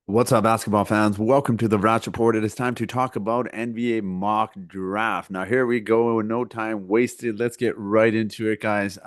What's up, basketball fans? Welcome to the Vratch Report. It is time to talk about NBA mock draft. Now, here we go. No time wasted. Let's get right into it, guys.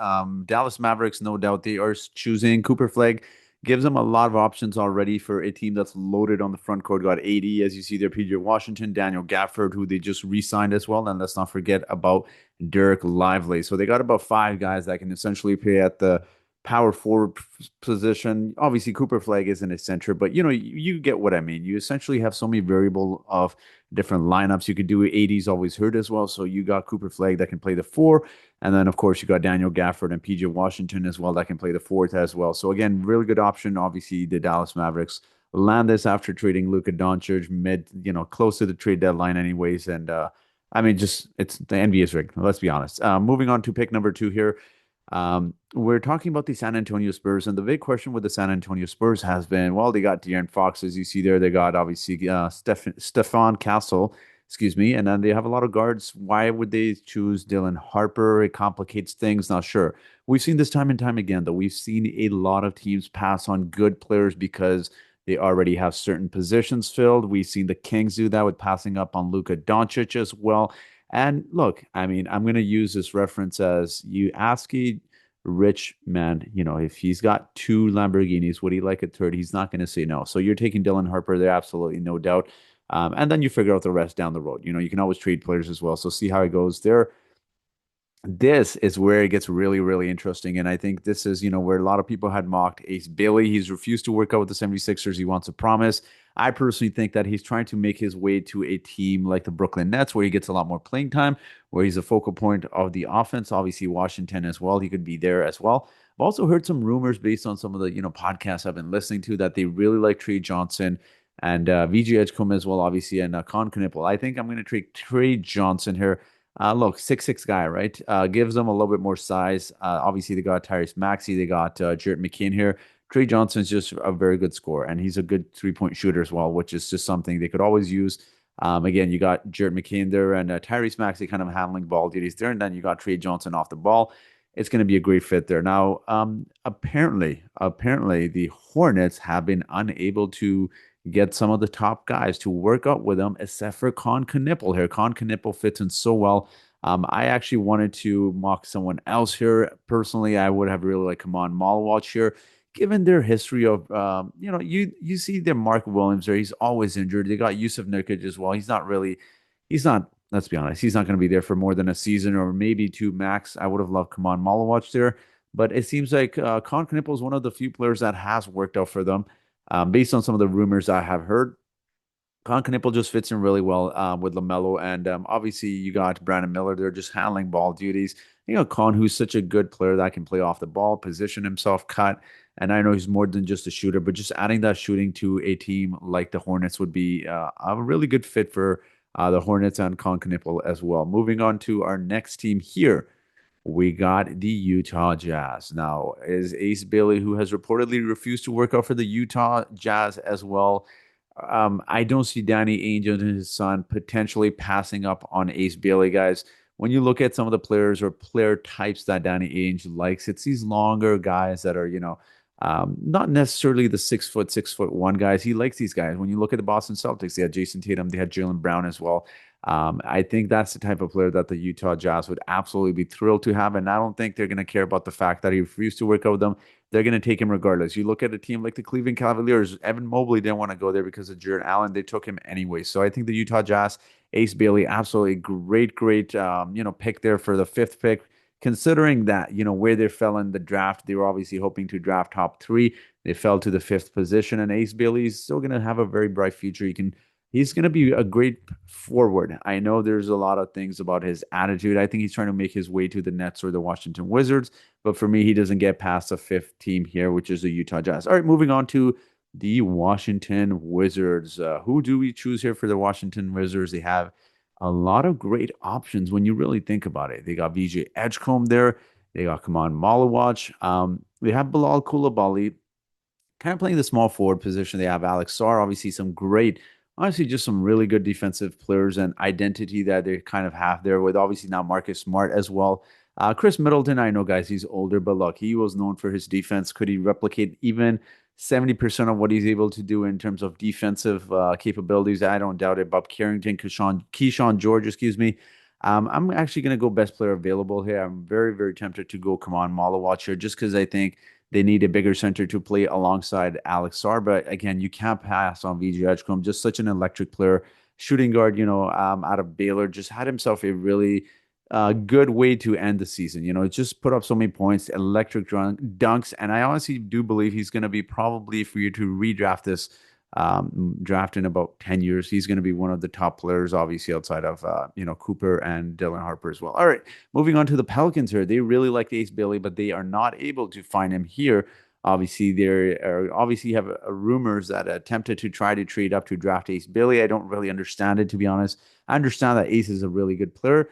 Dallas Mavericks, no doubt, they are choosing Cooper Flag. Gives them a lot of options already for a team that's loaded on the front court. Got 80, as you see there, PJ Washington, Daniel Gafford, who they just re-signed as well. And let's not forget about Derek Lively. So they got about five guys that can essentially play at the power forward position. Obviously, Cooper Flag isn't a center, but you get what I mean. You essentially have so many variable of different lineups. You could do 80s always hurt as well. So you got Cooper Flag that can play the four. And then, of course, you got Daniel Gafford and PJ Washington as well that can play the fourth as well. So, again, really good option. Obviously, the Dallas Mavericks land this after trading Luka Doncic close to the trade deadline, anyways. And, I mean, just it's the NBA is rigged. Let's be honest. Moving on to pick number two here. We're talking about the San Antonio Spurs, and the big question with the San Antonio Spurs has been, well, they got De'Aaron Fox, as you see there. They got obviously Stephon Castle, excuse me, and then they have a lot of guards. Why would they choose Dylan Harper? It complicates things. Not sure. We've seen this time and time again, though. We've seen a lot of teams pass on good players because they already have certain positions filled. We've seen the Kings do that with passing up on Luka Doncic as well. And look, I mean, I'm going to use this reference as you ask a rich man, if he's got two Lamborghinis, would he like a third? He's not going to say no. So you're taking Dylan Harper there, absolutely no doubt. And then you figure out the rest down the road. You can always trade players as well. So see how it goes there. This is where it gets really, really interesting. And I think this is, where a lot of people had mocked Ace Bailey. He's refused to work out with the 76ers. He wants a promise. I personally think that he's trying to make his way to a team like the Brooklyn Nets, where he gets a lot more playing time, where he's a focal point of the offense. Obviously, Washington as well. He could be there as well. I've also heard some rumors based on some of the, podcasts I've been listening to that they really like Trey Johnson and VG Edgecombe as well, obviously, and Con Knippel. I think I'm going to take Trey Johnson here. Look, 6'6" guy, right? Gives them a little bit more size. Obviously, they got Tyrese Maxey, they got Jarrett McCain here. Trey Johnson's just a very good scorer, and he's a good 3-point shooter as well, which is just something they could always use. Again, you got Jarrett McCain there and Tyrese Maxey kind of handling ball duties there, and then you got Trey Johnson off the ball. It's going to be a great fit there. Now, apparently, the Hornets have been unable to get some of the top guys to work out with them, except for Con Knippel here. Con Knippel fits in so well. I actually wanted to mock someone else here. Personally, I would have really liked Kaman Malwatch here, given their history of, you see their Mark Williams there. He's always injured. They got Yusuf Nurkic as well. He's not. Let's be honest. He's not going to be there for more than a season or maybe two max. I would have loved Kaman Malwatch there, but it seems like Con Knippel is one of the few players that has worked out for them. Based on some of the rumors I have heard, Con Knippel just fits in really well with LaMelo. And obviously, you got Brandon Miller there just handling ball duties. Con, who's such a good player that can play off the ball, position himself, cut. And I know he's more than just a shooter, but just adding that shooting to a team like the Hornets would be a really good fit for the Hornets and Con Knippel as well. Moving on to our next team here. We got the Utah Jazz. Now, is Ace Bailey, who has reportedly refused to work out for the Utah Jazz as well. I don't see Danny Ainge and his son potentially passing up on Ace Bailey, guys. When you look at some of the players or player types that Danny Ainge likes, it's these longer guys that are, not necessarily the 6 foot, 6'1" guys. He likes these guys. When you look at the Boston Celtics, they had Jason Tatum, they had Jaylen Brown as well. I think that's the type of player that the Utah Jazz would absolutely be thrilled to have. And I don't think they're going to care about the fact that he refused to work out with them. They're going to take him regardless. You look at a team like the Cleveland Cavaliers, Evan Mobley didn't want to go there because of Jared Allen. They took him anyway. So I think the Utah Jazz, Ace Bailey, absolutely great, pick there for the fifth pick. Considering that, where they fell in the draft, they were obviously hoping to draft top three. They fell to the fifth position, and Ace Bailey is still going to have a very bright future. He's going to be a great forward. I know there's a lot of things about his attitude. I think he's trying to make his way to the Nets or the Washington Wizards. But for me, he doesn't get past the fifth team here, which is the Utah Jazz. All right, moving on to the Washington Wizards. Who do we choose here for the Washington Wizards? They have a lot of great options when you really think about it. They got VJ Edgecombe there. They got Kaman Malawatch. They have Bilal Coulibaly kind of playing the small forward position. They have Alex Sarr, obviously some great, honestly, just some really good defensive players and identity that they kind of have there with obviously now Marcus Smart as well. Chris Middleton, I know, guys, he's older, but look, he was known for his defense. Could he replicate even 70% of what he's able to do in terms of defensive capabilities. I don't doubt it. Bob Carrington, Keyshawn George, excuse me. I'm actually going to go best player available here. I'm very, very tempted to go come on Malawach here just because I think they need a bigger center to play alongside Alex Sarr. But again, you can't pass on VJ Edgecombe, just such an electric player. Shooting guard, out of Baylor, just had himself a really good way to end the season. Just put up so many points, electric dunks, and I honestly do believe he's going to be probably for you to redraft this draft in about 10 years. He's going to be one of the top players, obviously, outside of, Cooper and Dylan Harper as well. All right, moving on to the Pelicans here. They really like Ace Bailey, but they are not able to find him here. Obviously, there are obviously have rumors that attempted to try to trade up to draft Ace Bailey. I don't really understand it, to be honest. I understand that Ace is a really good player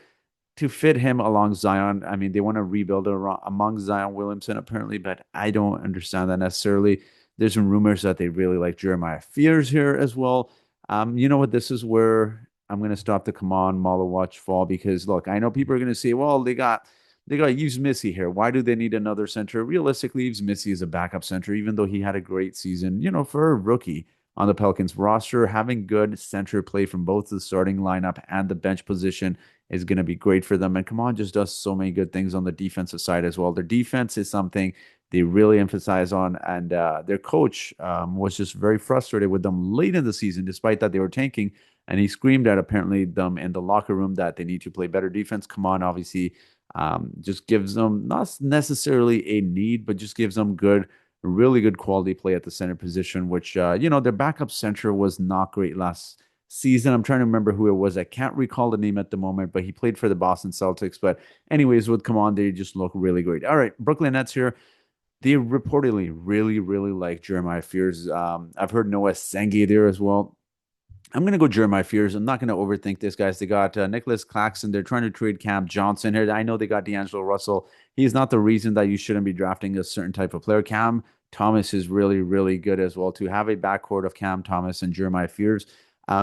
to fit him along Zion. I mean, they want to rebuild among Zion Williamson apparently, but I don't understand that necessarily. There's some rumors that they really like Jeremiah Fears here as well. You know what? This is where I'm going to stop the come on Malawach fall because look, I know people are going to say, well, they got Yves Missy here. Why do they need another center? Realistically, Yves Missy is a backup center, even though he had a great season. For a rookie on the Pelicans roster, having good center play from both the starting lineup and the bench position is going to be great for them. And come on, just does so many good things on the defensive side as well. Their defense is something they really emphasize on, and their coach was just very frustrated with them late in the season, despite that they were tanking. And he screamed at apparently them in the locker room that they need to play better defense. Come on, obviously, just gives them not necessarily a need, but just gives them really good quality play at the center position, which, their backup center was not great last season. I'm trying to remember who it was. I can't recall the name at the moment, but he played for the Boston Celtics. But anyways, would come on, they just look really great. All right, Brooklyn Nets here. They reportedly really, really like Jeremiah Fears. I've heard Noah Sengi there as well. I'm going to go Jeremiah Fears. I'm not going to overthink this, guys. They got Nicholas Claxton. They're trying to trade Cam Johnson here. I know they got D'Angelo Russell. He's not the reason that you shouldn't be drafting a certain type of player. Cam Thomas is really, really good as well. To have a backcourt of Cam Thomas and Jeremiah Fears.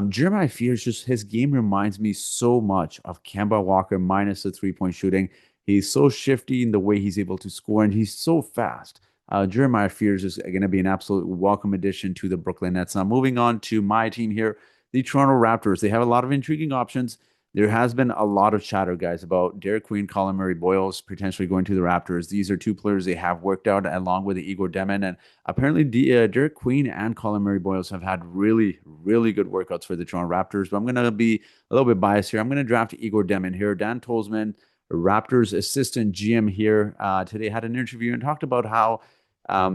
Jeremiah Fears, just his game reminds me so much of Kemba Walker minus the 3-point shooting. He's so shifty in the way he's able to score, and he's so fast. Jeremiah Fears is going to be an absolute welcome addition to the Brooklyn Nets. Now, moving on to my team here, the Toronto Raptors. They have a lot of intriguing options. There has been a lot of chatter, guys, about Derek Queen, Colin Murray Boyles potentially going to the Raptors. These are two players they have worked out along with Igor Demin. And apparently, Derek Queen and Colin Murray Boyles have had really, really good workouts for the Toronto Raptors. But I'm going to be a little bit biased here. I'm going to draft Igor Demin here. Dan Tolzman, Raptors assistant GM here, today had an interview and talked about how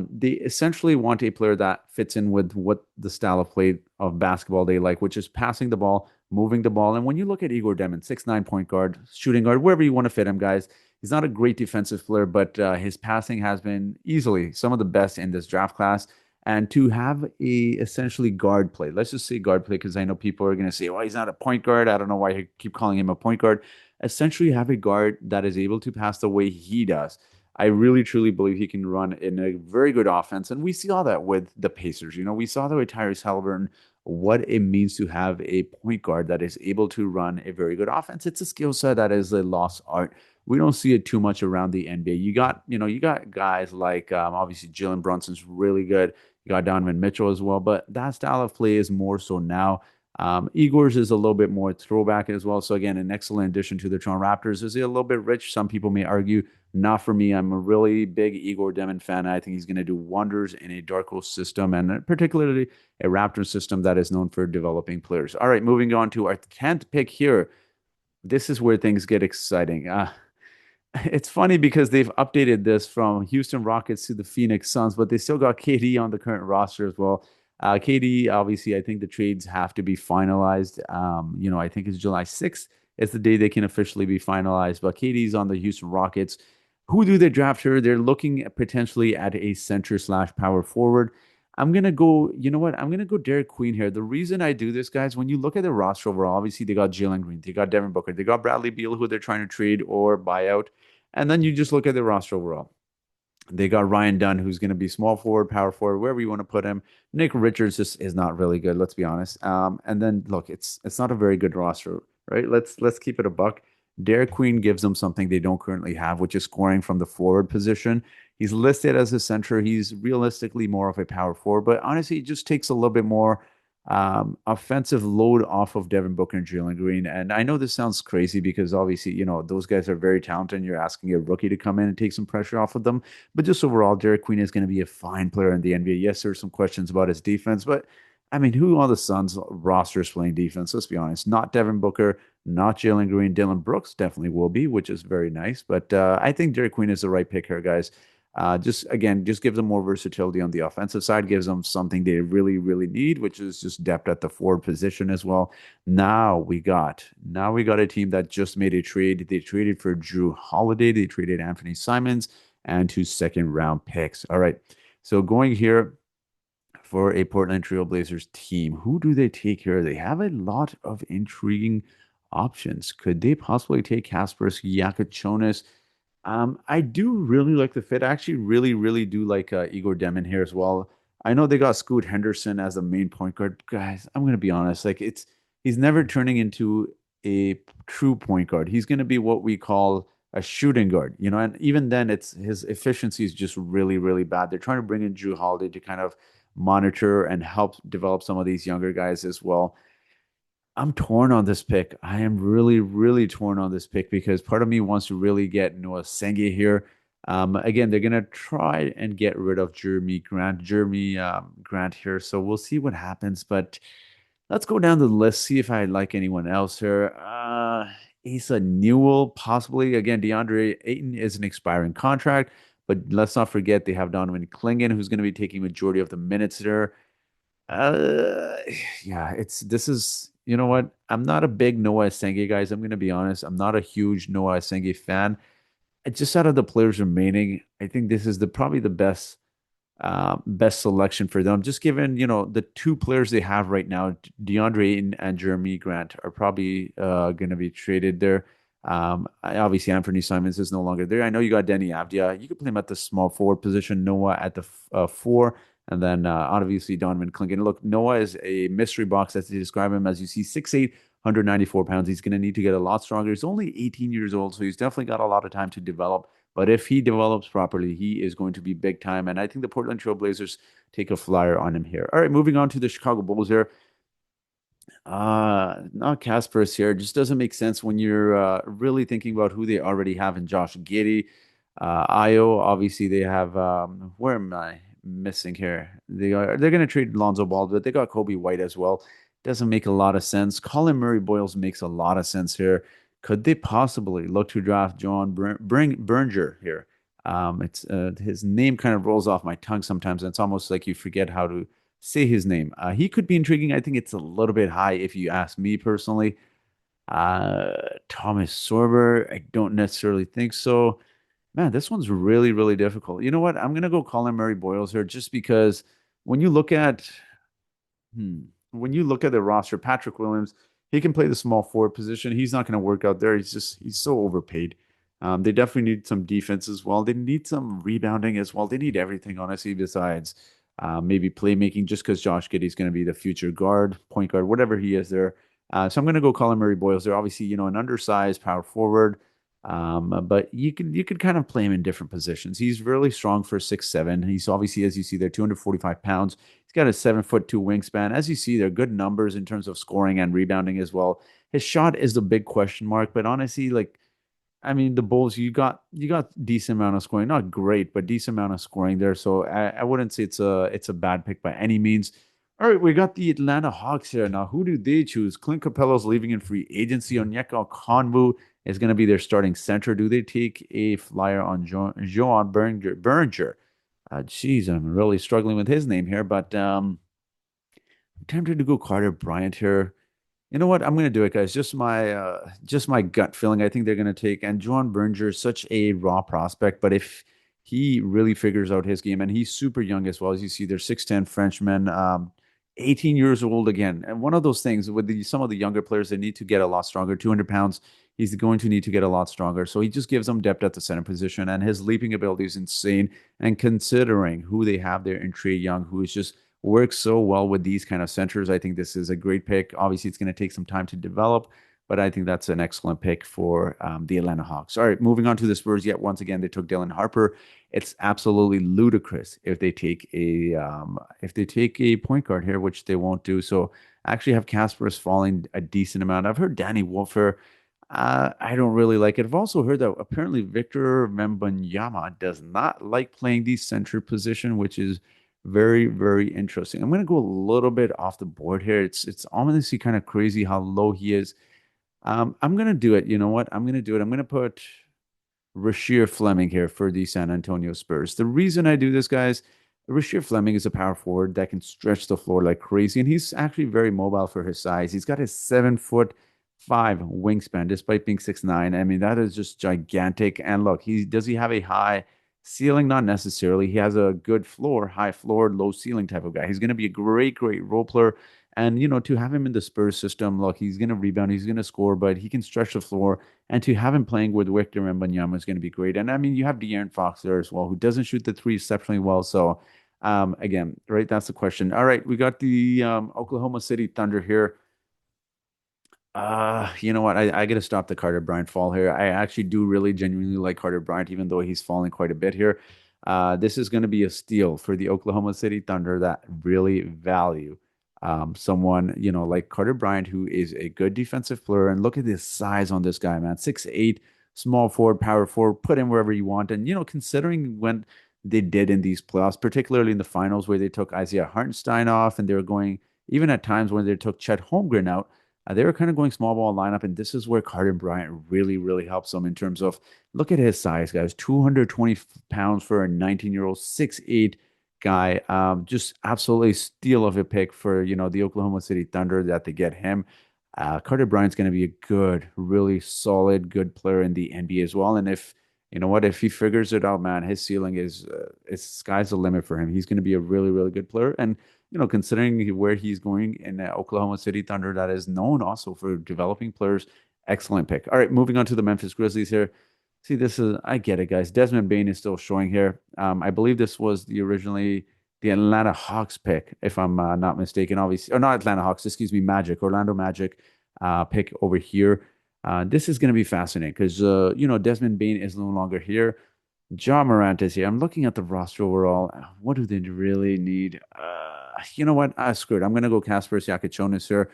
they essentially want a player that fits in with what the style of play of basketball they like, which is passing the ball, moving the ball. And when you look at Igor Demin, 6'9" point guard, shooting guard, wherever you want to fit him, guys, he's not a great defensive player, but his passing has been easily some of the best in this draft class. And to have a essentially guard play, let's just say guard play, because I know people are going to say, well, he's not a point guard. I don't know why I keep calling him a point guard. Essentially, have a guard that is able to pass the way he does. I really truly believe he can run in a very good offense. And we see all that with the Pacers. We saw that with Tyrese Halliburton, what it means to have a point guard that is able to run a very good offense. It's a skill set that is a lost art. We don't see it too much around the NBA. You got guys like obviously Jalen Brunson's really good. You got Donovan Mitchell as well, but that style of play is more so now. Igor's is a little bit more throwback as well. So again, an excellent addition to the Toronto Raptors. Is he a little bit rich? Some people may argue. Not for me. I'm a really big Igor Demin fan. I think he's going to do wonders in a dark horse system, and particularly a Raptor system that is known for developing players. All right, moving on to our 10th pick here. This is where things get exciting. It's funny because they've updated this from Houston Rockets to the Phoenix Suns, but they still got KD on the current roster as well. KD, obviously, I think the trades have to be finalized. I think it's July 6th. It's the day they can officially be finalized. But KD's on the Houston Rockets. Who do they draft here? They're looking potentially at a center slash power forward. I'm going to go, you know what? I'm going to go Derek Queen here. The reason I do this, guys, when you look at the roster overall, obviously they got Jalen Green, they got Devin Booker, they got Bradley Beal, who they're trying to trade or buy out. And then you just look at the roster overall. They got Ryan Dunn, who's going to be small forward, power forward, wherever you want to put him. Nick Richards just is not really good, let's be honest. And then look, it's not a very good roster, right? Let's keep it a buck. Derek Queen gives them something they don't currently have, which is scoring from the forward position. He's listed as a center. He's realistically more of a power forward, but honestly, it just takes a little bit more offensive load off of Devin Booker and Jalen Green. And I know this sounds crazy because obviously, those guys are very talented and you're asking a rookie to come in and take some pressure off of them. But just overall, Derek Queen is going to be a fine player in the NBA. Yes, there's some questions about his defense, but I mean, who on the Suns roster is playing defense? Let's be honest. Not Devin Booker, not Jalen Green. Dylan Brooks definitely will be, which is very nice. But I think Derek Queen is the right pick here, guys. Just again, just gives them more versatility on the offensive side, gives them something they really, really need, which is just depth at the forward position as well. Now we got a team that just made a trade. They traded for Drew Holiday, they traded Anthony Simons, and 2 second-round picks. All right. So going here for a Portland Trail Blazers team, who do they take here? They have a lot of intriguing options. Could they possibly take Kasparas Yakachonis? I do really like the fit. I actually really, really do like Igor Demon here as well. I know they got Scoot Henderson as the main point guard. Guys, I'm gonna be honest. Like he's never turning into a true point guard. He's gonna be what we call a shooting guard, and even then it's his efficiency is just really, really bad. They're trying to bring in Drew Holiday to kind of monitor and help develop some of these younger guys as well. I'm torn on this pick. I am really, really torn on this pick because part of me wants to really get Noah Senge here. Again, they're gonna try and get rid of Jeremy Grant here, so we'll see what happens. But let's go down the list, see if I like anyone else here. Asa Newell, possibly. Again, DeAndre Ayton is an expiring contract, but let's not forget they have Donovan Clingan, who's going to be taking majority of the minutes there. Uh, yeah, this is you know what? I'm not a big Noah Senge guys. I'm gonna be honest. I'm not a huge Noah Senge fan. Just out of the players remaining, I think this is the probably the best selection for them. Just given, the two players they have right now, DeAndre Ayton and Jeremy Grant, are probably going to be traded there. Obviously, Anthony Simons is no longer there. I know you got Denny Avdia. You could play him at the small forward position, Noah at the four, and then obviously Donovan Clingan. Look, Noah is a mystery box, as they describe him, as you see, 6'8", 194 pounds. He's going to need to get a lot stronger. He's only 18 years old, so he's definitely got a lot of time to develop. But if he develops properly, he is going to be big time. And I think the Portland Trail Blazers take a flyer on him here. All right, moving on to the Chicago Bulls here. Not Kasparas here. It just doesn't make sense when you're really thinking about who they already have in Josh Giddey. Io, obviously they have where am I missing here? They're gonna trade Lonzo Ball, but they got Kobe White as well. Doesn't make a lot of sense. Colin Murray Boyles makes a lot of sense here. Could they possibly look to draft John Berger here? It's his name kind of rolls off my tongue sometimes, and it's almost like you forget how to say his name. He could be intriguing. I think it's a little bit high if you ask me personally. Thomas Sorber, I don't necessarily think so. Man, this one's really, really difficult. You know what? I'm gonna go Colin Murray Boyles here just because when you look at Hmm. When you look at the roster, Patrick Williams, he can play the small forward position. He's not going to work out there. He's so overpaid. They definitely need some defense as well. They need some rebounding as well. They need everything, honestly, besides maybe playmaking, just because Josh Giddey's going to be the future guard, point guard, whatever he is there. So I'm going to go Colin Murray Boyles. They're obviously, an undersized power forward. But you could kind of play him in different positions. He's really strong for 6'7". He's obviously, as you see there, 245 pounds. He's got a 7'2" wingspan. As you see, they're good numbers in terms of scoring and rebounding as well. His shot is the big question mark, but honestly, like I mean, the Bulls, you got decent amount of scoring, not great, but decent amount of scoring there. So I wouldn't say it's a bad pick by any means. All right, we got the Atlanta Hawks here. Now, who do they choose? Clint Capello's leaving in free agency. Onyeka Okongwu is going to be their starting center. Do they take a flyer on Joan Berger? Geez, I'm really struggling with his name here, but I'm tempted to go Carter Bryant here. You know what? I'm gonna do it, guys. Just my gut feeling. I think they're gonna take and John Berger is such a raw prospect, but if he really figures out his game, and he's super young as well, as you see, they're 6'10" Frenchman, 18 years old again. And one of those things with some of the younger players, they need to get a lot stronger. 200 pounds, he's going to need to get a lot stronger. So he just gives them depth at the center position, and his leaping ability is insane. And considering who they have there in Trey Young, who is just works so well with these kind of centers. I think this is a great pick. Obviously, it's going to take some time to develop, but I think that's an excellent pick for the Atlanta Hawks. All right, moving on to the Spurs. Yet once again, they took Dylan Harper. It's absolutely ludicrous if they take a point guard here, which they won't do. So I actually have Casper's falling a decent amount. I've heard Danny Wolfer. I don't really like it. I've also heard that apparently Victor Wembanyama does not like playing the center position, which is very, very interesting. I'm going to go a little bit off the board here. It's ominously kind of crazy how low he is. I'm going to do it. You know what? I'm going to do it. I'm going to put Rasheer Fleming here for the San Antonio Spurs. The reason I do this, guys, Rasheer Fleming is a power forward that can stretch the floor like crazy, and he's actually very mobile for his size. He's got his 7'5" wingspan, despite being 6'9". I mean, that is just gigantic. And look, he have a high ceiling? Not necessarily. He has a good floor, high floor, low ceiling type of guy. He's going to be a great, great role player. And to have him in the Spurs system, look, he's going to rebound, he's going to score, but he can stretch the floor. And to have him playing with Victor Wembanyama is going to be great. And I mean, you have De'Aaron Fox there as well, who doesn't shoot the three exceptionally well. So, again, right, that's the question. All right, we got the Oklahoma City Thunder here. You know what? I got to stop the Carter Bryant fall here. I actually do really genuinely like Carter Bryant, even though he's falling quite a bit here. This is going to be a steal for the Oklahoma City Thunder that really value someone, like Carter Bryant, who is a good defensive player. And look at this size on this guy, man. 6'8", small forward, power forward, put him wherever you want. And, considering when they did in these playoffs, particularly in the finals where they took Isaiah Hartenstein off and they were going, even at times when they took Chet Holmgren out, they were kind of going small ball lineup, and this is where Carter Bryant really, really helps them in terms of look at his size, guys. 220 pounds for a 19-year-old, 6'8" guy. Just absolutely steal of a pick for the Oklahoma City Thunder that they get him. Carter Bryant's going to be a good, really solid, good player in the NBA as well. And if you know what, if he figures it out, man, his ceiling is it's sky's the limit for him. He's going to be a really, really good player. And considering where he's going in Oklahoma City Thunder, that is known also for developing players. Excellent pick. All right, moving on to the Memphis Grizzlies here. See, I get it, guys. Desmond Bane is still showing here. I believe this was originally the Atlanta Hawks pick, if I'm not mistaken. Obviously, or not Atlanta Hawks, excuse me, Orlando Magic pick over here. This is going to be fascinating because, Desmond Bane is no longer here. Ja Morant is here. I'm looking at the roster overall. What do they really need? You know what? Screw it. I'm going to go Kasper Siakachonis here.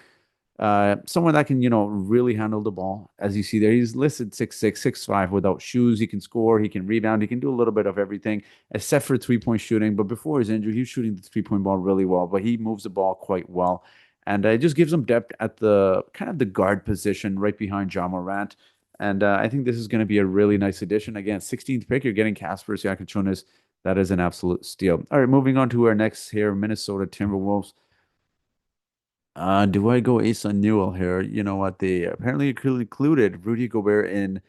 Someone that can, really handle the ball. As you see there, he's listed 6'6", 6'5", without shoes. He can score, he can rebound, he can do a little bit of everything, except for three-point shooting. But before his injury, he was shooting the three-point ball really well, but he moves the ball quite well. And it just gives him depth at the kind of the guard position right behind Ja Morant. And I think this is going to be a really nice addition. Again, 16th pick, you're getting Kasper Siakachonis. That is an absolute steal. All right, moving on to our next here, Minnesota Timberwolves. Do I go Asa Newell here? You know what? They apparently included Rudy Gobert in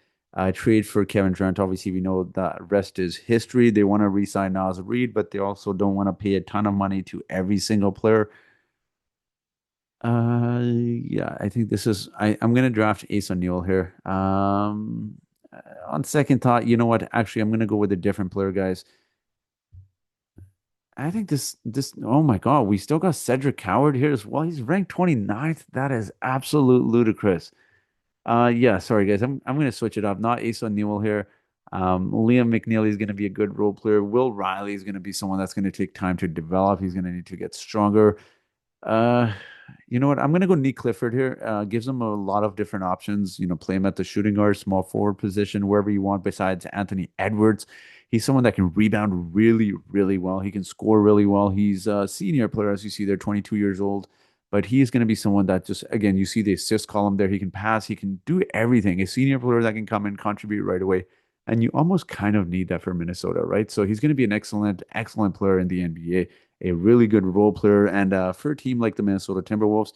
trade for Kevin Durant. Obviously, we know that rest is history. They want to re-sign Naz Reid, but they also don't want to pay a ton of money to every single player. Yeah, I think I'm gonna draft Asa Newell here. On second thought, you know what? Actually, I'm gonna go with a different player, guys. I think oh my God, we still got Cedric Coward here as well. He's ranked 29th. That is absolute ludicrous. Yeah, sorry guys. I'm gonna switch it up. Not Asa Newell here. Liam McNeely is gonna be a good role player. Will Riley is gonna be someone that's gonna take time to develop. He's gonna need to get stronger. Uh, you know what? I'm gonna go Nick Clifford here. Gives him a lot of different options. Play him at the shooting guard, small forward position, wherever you want. Besides Anthony Edwards, he's someone that can rebound really, really well. He can score really well. He's a senior player, as you see, they're 22 years old, but he is going to be someone that just again, you see the assist column there. He can pass. He can do everything. A senior player that can come and contribute right away. And you almost kind of need that for Minnesota, right? So he's going to be an excellent, excellent player in the NBA, a really good role player. And for a team like the Minnesota Timberwolves,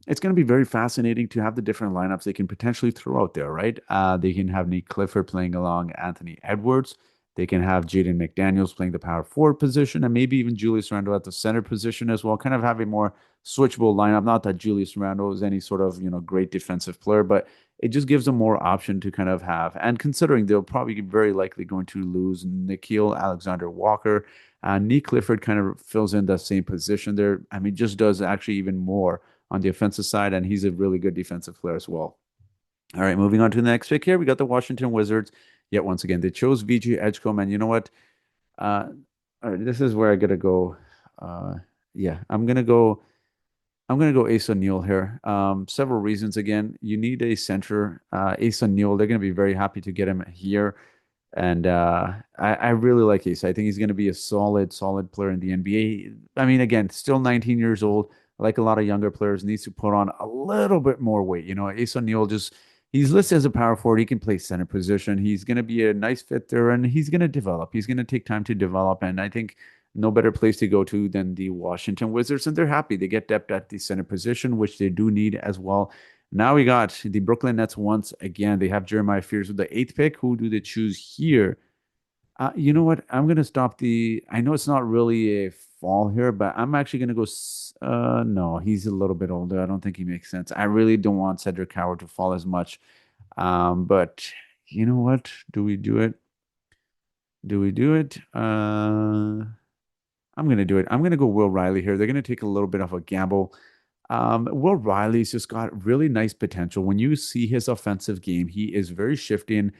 it's going to be very fascinating to have the different lineups they can potentially throw out there, right? They can have Nick Clifford playing along Anthony Edwards. They can have Jaden McDaniels playing the power forward position, and maybe even Julius Randle at the center position as well. Kind of have a more switchable lineup. Not that Julius Randle is any sort of great defensive player, but it just gives them more option to kind of have. And considering they'll probably very likely going to lose Nickeil Alexander Walker, Nick Clifford kind of fills in that same position there. I mean, just does actually even more on the offensive side, and he's a really good defensive player as well. All right, moving on to the next pick here. We got the Washington Wizards. Yet once again, they chose VG Edgecombe, and you know what? Uh, all right, this is where I gotta go. Uh, yeah, I'm gonna go Ace O'Neal here. Several reasons. Again, you need a center. Ace O'Neal, they're gonna be very happy to get him here. And I really like Ace. I think he's going to be a solid player in the NBA. I mean, again, still 19 years old. Like a lot of younger players, needs to put on a little bit more weight. You know, Ace O'Neal just he's listed as a power forward. He can play center position. He's going to be a nice fit there, and he's going to develop. He's going to take time to develop, and I think no better place to go to than the Washington Wizards, and they're happy. They get depth at the center position, which they do need as well. Now we got the Brooklyn Nets once again. They have Jeremiah Fears with the eighth pick. Who do they choose here? You know what? I'm gonna stop the. I know it's not really a fall here, but I'm actually gonna go. No, he's a little bit older. I don't think he makes sense. I really don't want Cedric Howard to fall as much. But you know what? Do we do it? Do we do it? I'm gonna do it. I'm gonna go Will Riley here. They're gonna take a little bit of a gamble. Will Riley's just got really nice potential. When you see his offensive game, he is very shifty. And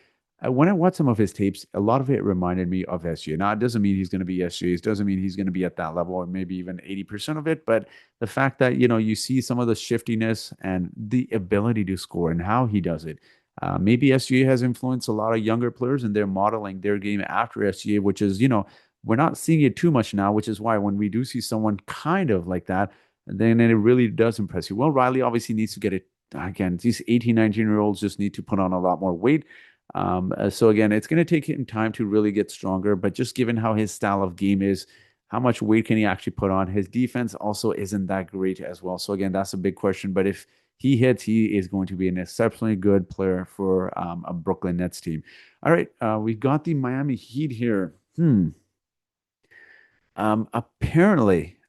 when I watch some of his tapes, a lot of it reminded me of SGA. Now, it doesn't mean he's going to be SGA. It doesn't mean he's going to be at that level, or maybe even 80% of it. But the fact that, you see some of the shiftiness and the ability to score and how he does it. Maybe SGA has influenced a lot of younger players and they're modeling their game after SGA, which is, we're not seeing it too much now, which is why when we do see someone kind of like that, then it really does impress you. Well, Riley obviously needs to get it again. These 18, 19-year-olds just need to put on a lot more weight. So again, it's going to take him time to really get stronger, but just given how his style of game is, how much weight can he actually put on? His defense also isn't that great as well. So again, that's a big question. But if he hits, he is going to be an exceptionally good player for a Brooklyn Nets team. All right, we got the Miami Heat here.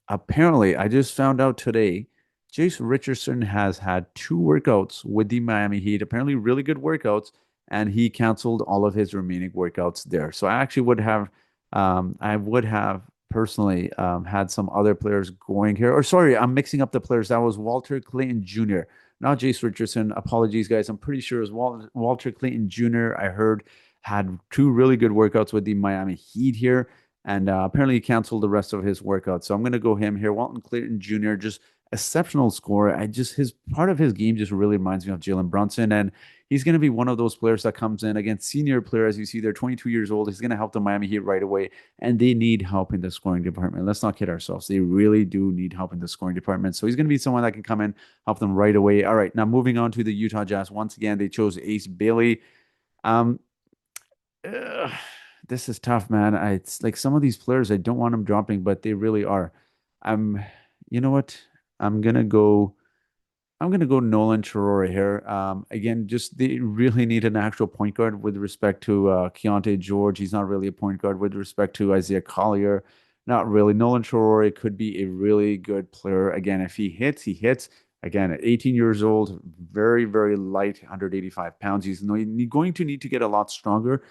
Apparently, I just found out today, Jace Richardson has had two workouts with the Miami Heat, apparently really good workouts, and he canceled all of his remaining workouts there. So I would have personally had some other players going here. Or sorry, I'm mixing up the players. That was Walter Clayton Jr., not Jace Richardson. Apologies, guys. I'm pretty sure it was Walter Clayton Jr. I heard had two really good workouts with the Miami Heat here and apparently he canceled the rest of his workout. So I'm going to go him here. Walton Clayton Jr. just exceptional scorer. His part of his game just really reminds me of Jalen Brunson, and he's going to be one of those players that comes in against senior player. As you see, they're 22 years old. He's going to help the Miami Heat right away, and they need help in the scoring department. Let's not kid ourselves; they really do need help in the scoring department. So he's going to be someone that can come in, help them right away. All right, now moving on to the Utah Jazz. Once again, they chose Ace Bailey. Um, uh, this is tough, man. It's like some of these players, I don't want them dropping, but they really are. I'm, you know what? I'm gonna go. I'm gonna go Nolan Chirora here. Again, just they really need an actual point guard with respect to Keontae George. He's not really a point guard with respect to Isaiah Collier. Not really. Nolan Chirora could be a really good player. Again, if he hits, he hits. Again, at 18 years old, very, very light, 185 pounds. He's going to need to get a lot stronger.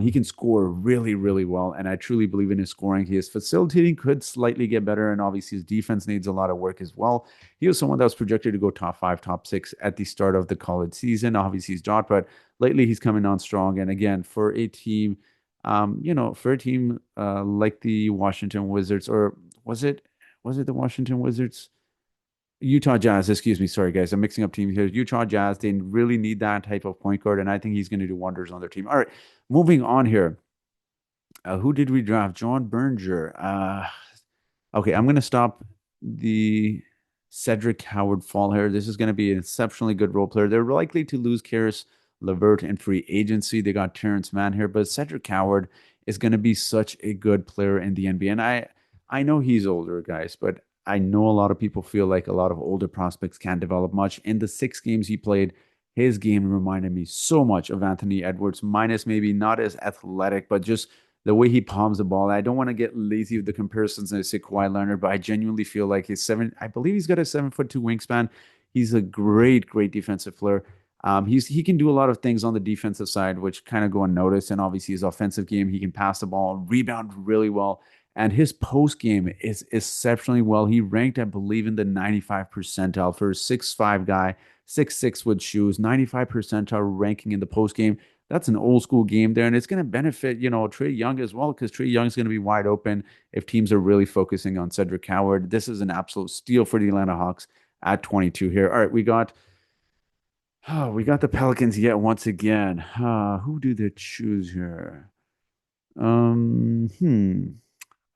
He can score really, really well, and I truly believe in his scoring. His facilitating could slightly get better, and obviously his defense needs a lot of work as well. He was someone that was projected to go top five, top six at the start of the college season. Obviously, he's not, but lately he's coming on strong. And again, for a team, like the Washington Wizards, or was it the Washington Wizards? Utah Jazz, excuse me. Sorry, guys. I'm mixing up teams here. Utah Jazz, they really need that type of point guard, and I think he's going to do wonders on their team. All right, moving on here. Who did we draft? John Berger. Okay, I'm going to stop the Cedric Howard fall here. This is going to be an exceptionally good role player. They're likely to lose Karis LeVert in free agency. They got Terrence Mann here, but Cedric Howard is going to be such a good player in the NBA. And I know he's older, guys, but I know a lot of people feel like a lot of older prospects can't develop much. In the 6 games he played, his game reminded me so much of Anthony Edwards, minus maybe not as athletic, but just the way he palms the ball. I don't want to get lazy with the comparisons and say Kawhi Leonard, but I genuinely feel like I believe he's got a 7'2" wingspan. He's a great, great defensive player. He can do a lot of things on the defensive side, which kind of go unnoticed. And obviously his offensive game, he can pass the ball, rebound really well. And his post game is exceptionally well. He ranked, I believe, in the 95 percentile for a 6'5" guy, 6'6" with shoes, 95 percentile ranking in the post game. That's an old school game there, and it's going to benefit, Trae Young as well, because Trae Young is going to be wide open if teams are really focusing on Cedric Howard. This is an absolute steal for the Atlanta Hawks at 22 here. All right, we got the Pelicans yet once again. Who do they choose here? Um, hmm.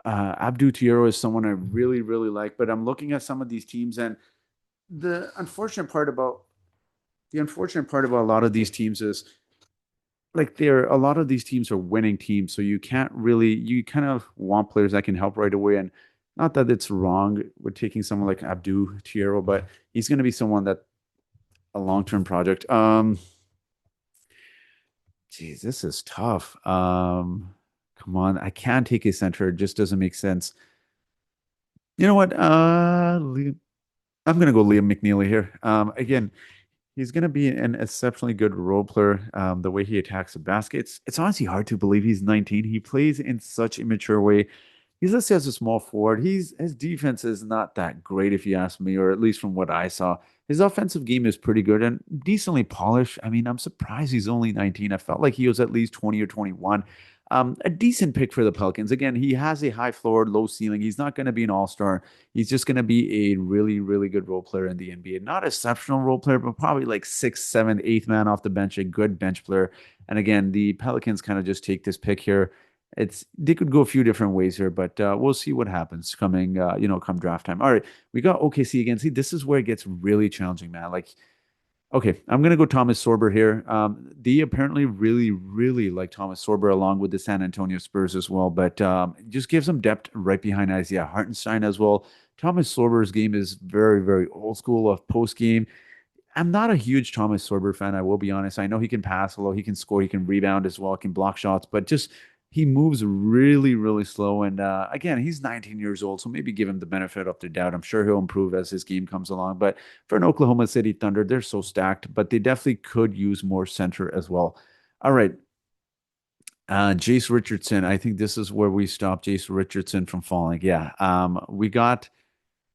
Abdou Diallo is someone I really, really like, but I'm looking at some of these teams, and the unfortunate part about a lot of these teams is like a lot of these teams are winning teams, so you kind of want players that can help right away. And not that it's wrong with taking someone like Abdou Diallo, but he's going to be someone that a long-term project. Geez, this is tough. Come on, I can't take a center. It just doesn't make sense. You know what? I'm gonna go Liam McNeely here. Again, he's gonna be an exceptionally good role player. The way he attacks the baskets, it's honestly hard to believe he's 19. He plays in such a mature way. He's listed as a small forward. His defense is not that great, if you ask me, or at least from what I saw. His offensive game is pretty good and decently polished. I mean, I'm surprised he's only 19. I felt like he was at least 20 or 21. A decent pick for the Pelicans. Again, he has a high floor, low ceiling. He's not going to be an all-star. He's just going to be a really, really good role player in the NBA. Not exceptional role player, but probably like sixth, seventh, eighth man off the bench, a good bench player. And again, the Pelicans kind of just take this pick here. They could go a few different ways here, but we'll see what happens coming, come draft time. All right, we got OKC again. See, this is where it gets really challenging, man. Like, okay, I'm gonna go Thomas Sorber here. They apparently really, really like Thomas Sorber along with the San Antonio Spurs as well, but just gives them depth right behind Isaiah Hartenstein as well. Thomas Sorber's game is very, very old school of post game. I'm not a huge Thomas Sorber fan, I will be honest. I know he can pass, although he can score, he can rebound as well, can block shots, but just he moves really, really slow. And again, he's 19 years old, so maybe give him the benefit of the doubt. I'm sure he'll improve as his game comes along. But for an Oklahoma City Thunder, they're so stacked, but they definitely could use more center as well. All right. Jace Richardson. I think this is where we stop Jace Richardson from falling. Yeah.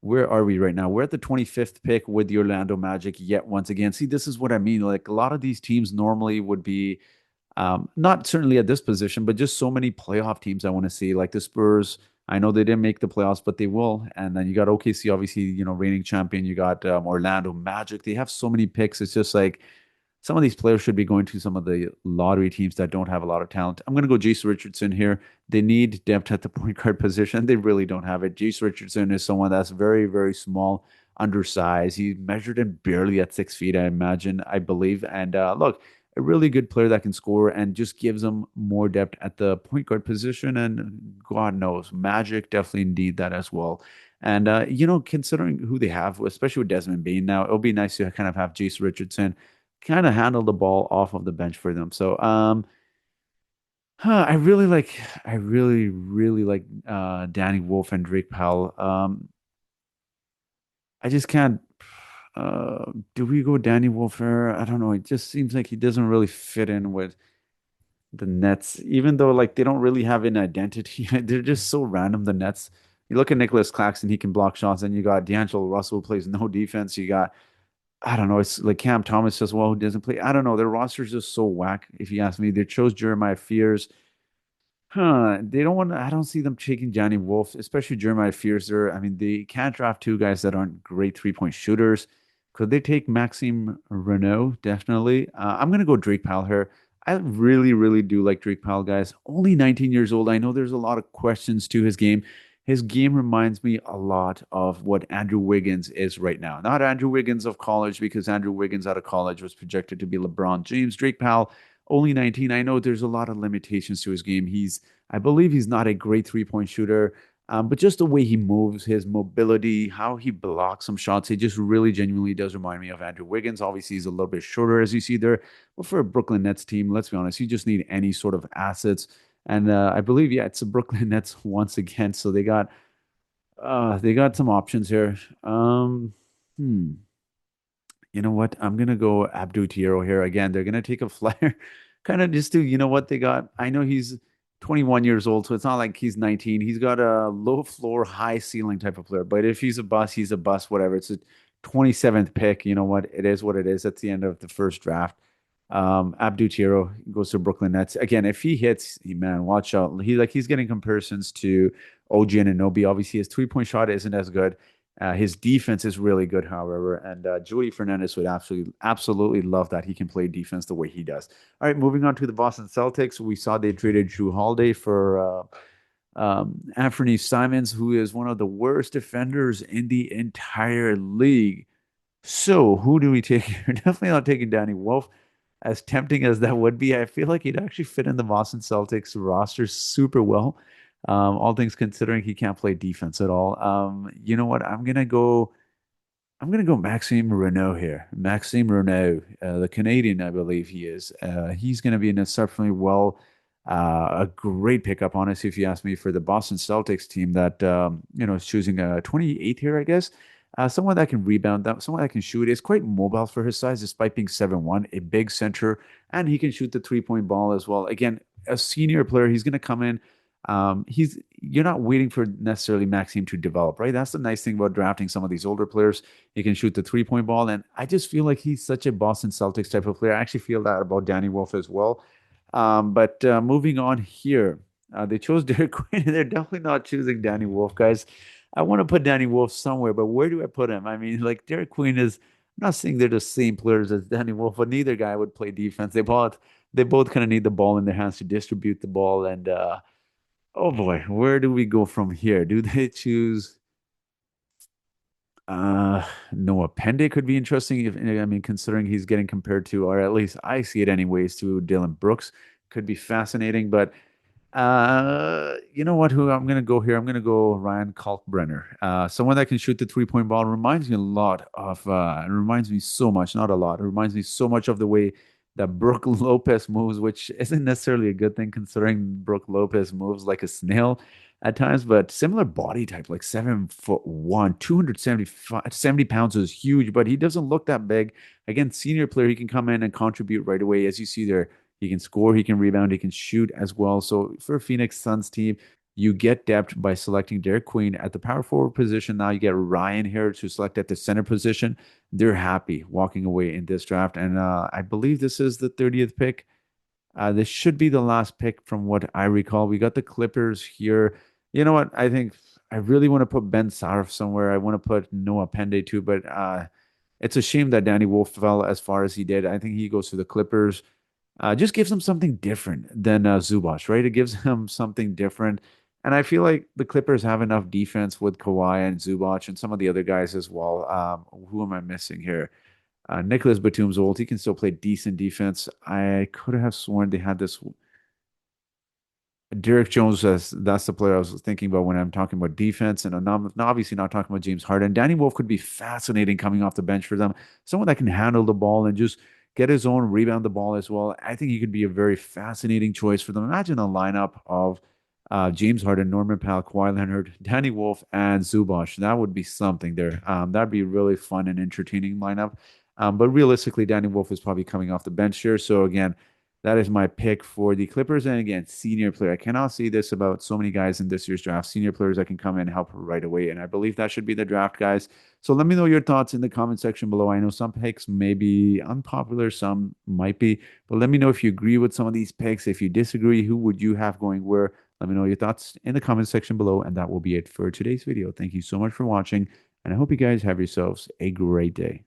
Where are we right now? We're at the 25th pick with the Orlando Magic yet once again. See, this is what I mean. Like a lot of these teams normally would be not certainly at this position, but just so many playoff teams I want to see, like the Spurs. I know they didn't make the playoffs, but they will. And then you got OKC, obviously, reigning champion. You got Orlando Magic. They have so many picks. It's just like some of these players should be going to some of the lottery teams that don't have a lot of talent. I'm going to go Jace Richardson here. They need depth at the point guard position. They really don't have it. Jace Richardson is someone that's very, very small, undersized. He measured in barely at 6 feet, I imagine, I believe. And look, a really good player that can score and just gives them more depth at the point guard position. And God knows, Magic definitely need that as well. And considering who they have, especially with Desmond Bain now, it'll be nice to kind of have Jace Richardson kind of handle the ball off of the bench for them. So, I really, really like Danny Wolf and Drake Powell. I just can't. Do we go Danny Wolf here? I don't know. It just seems like he doesn't really fit in with the Nets, even though like they don't really have an identity. They're just so random. The Nets. You look at Nicholas Claxton, he can block shots, and you got D'Angelo Russell who plays no defense. You got I don't know. It's like Cam Thomas as well, who doesn't play. I don't know. Their roster is just so whack. If you ask me, they chose Jeremiah Fears. Huh. They don't want to, I don't see them taking Johnny Wolf, especially Jeremiah Fears there. I mean, they can't draft two guys that aren't great 3-point shooters. Could they take Maxime Renault? Definitely. I'm going to go Drake Powell here. I really, really do like Drake Powell, guys. Only 19 years old. I know there's a lot of questions to his game. His game reminds me a lot of what Andrew Wiggins is right now. Not Andrew Wiggins of college, because Andrew Wiggins out of college was projected to be LeBron James. Drake Powell, only 19. I know there's a lot of limitations to his game. I believe he's not a great 3-point shooter, but just the way he moves, his mobility, how he blocks some shots, he just really genuinely does remind me of Andrew Wiggins. Obviously, he's a little bit shorter, as you see there. But for a Brooklyn Nets team, let's be honest, you just need any sort of assets. And I believe, yeah, it's the Brooklyn Nets once again. So they got some options here. Hmm. You know what? I'm gonna go Abdou Diallo here again. They're gonna take a flyer, kind of just to, what they got. I know he's 21 years old, so it's not like he's 19. He's got a low floor, high ceiling type of player. But if he's a bust, he's a bust. Whatever. It's a 27th pick. You know what? It is what it is. That's the end of the first draft. Abdou Diallo goes to Brooklyn Nets. Again, if he hits, man, watch out. He's getting comparisons to OG Anunoby. Obviously, his three-point shot isn't as good. His defense is really good, however, and Judy Fernandez would absolutely love that he can play defense the way he does. All right, moving on to the Boston Celtics. We saw they traded Drew Holiday for Anthony Simons, who is one of the worst defenders in the entire league. So, who do we take here? Definitely not taking Danny Wolf. As tempting as that would be, I feel like he'd actually fit in the Boston Celtics roster super well. All things considering, he can't play defense at all. You know what? I'm gonna go Maxime Renault here. Maxime Renault, the Canadian, I believe he is. He's gonna be an exceptionally a great pickup, honestly, if you ask me, for the Boston Celtics team that is choosing a 28th here, I guess. Someone that can rebound, someone that can shoot. Is quite mobile for his size, despite being 7'1", a big center, and he can shoot the three-point ball as well. Again, a senior player, he's gonna come in. You're not waiting for necessarily Maxime to develop, right? That's the nice thing about drafting some of these older players. He can shoot the three-point ball, and I just feel like he's such a Boston Celtics type of player. I actually feel that about Danny Wolf as well. But moving on here, they chose Derek Quinn, and they're definitely not choosing Danny Wolf, guys. I want to put Danny Wolf somewhere, but where do I put him? I mean, like Derek Quinn is. I'm not saying they're the same players as Danny Wolf, but neither guy would play defense. They both kind of need the ball in their hands to distribute the ball. And oh boy, where do we go from here? Do they choose? Noah Pende could be interesting. I mean, considering he's getting compared to, or at least I see it anyways, to Dylan Brooks, could be fascinating. But you know what? Who I'm gonna go here? I'm gonna go Ryan Kalkbrenner. Someone that can shoot the three-point ball reminds me a lot of. It reminds me so much, not a lot. It reminds me so much of the way that Brooke Lopez moves, which isn't necessarily a good thing considering Brooke Lopez moves like a snail at times, but similar body type, like 7'1", 275, 70 pounds is huge, but he doesn't look that big. Again, senior player, he can come in and contribute right away. As you see there, he can score, he can rebound, he can shoot as well. So for a Phoenix Suns team, you get depth by selecting Derek Queen at the power forward position. Now you get Ryan here to select at the center position. They're happy walking away in this draft. And I believe this is the 30th pick. This should be the last pick from what I recall. We got the Clippers here. You know what? I think I really want to put Ben Sarf somewhere. I want to put Noah Pende too, but it's a shame that Danny Wolf fell as far as he did. I think he goes to the Clippers. Just gives him something different than Zubac, right? It gives him something different. And I feel like the Clippers have enough defense with Kawhi and Zubac and some of the other guys as well. Who am I missing here? Nicholas Batum's old. He can still play decent defense. I could have sworn they had this. Derek Jones, that's the player I was thinking about when I'm talking about defense. And I'm obviously not talking about James Harden. Danny Wolf could be fascinating coming off the bench for them. Someone that can handle the ball and just get his own, rebound the ball as well. I think he could be a very fascinating choice for them. Imagine a lineup of James Harden, Norman Powell, Kawhi Leonard, Danny Wolf, and Zubac. That would be something there. That'd be a really fun and entertaining lineup. But realistically, Danny Wolf is probably coming off the bench here. So again, that is my pick for the Clippers. And again, senior player. I cannot say this about so many guys in this year's draft. Senior players that can come in and help right away. And I believe that should be the draft, guys. So let me know your thoughts in the comment section below. I know some picks may be unpopular, some might be. But let me know if you agree with some of these picks. If you disagree, who would you have going where? Let me know your thoughts in the comment section below. And that will be it for today's video. Thank you so much for watching. And I hope you guys have yourselves a great day.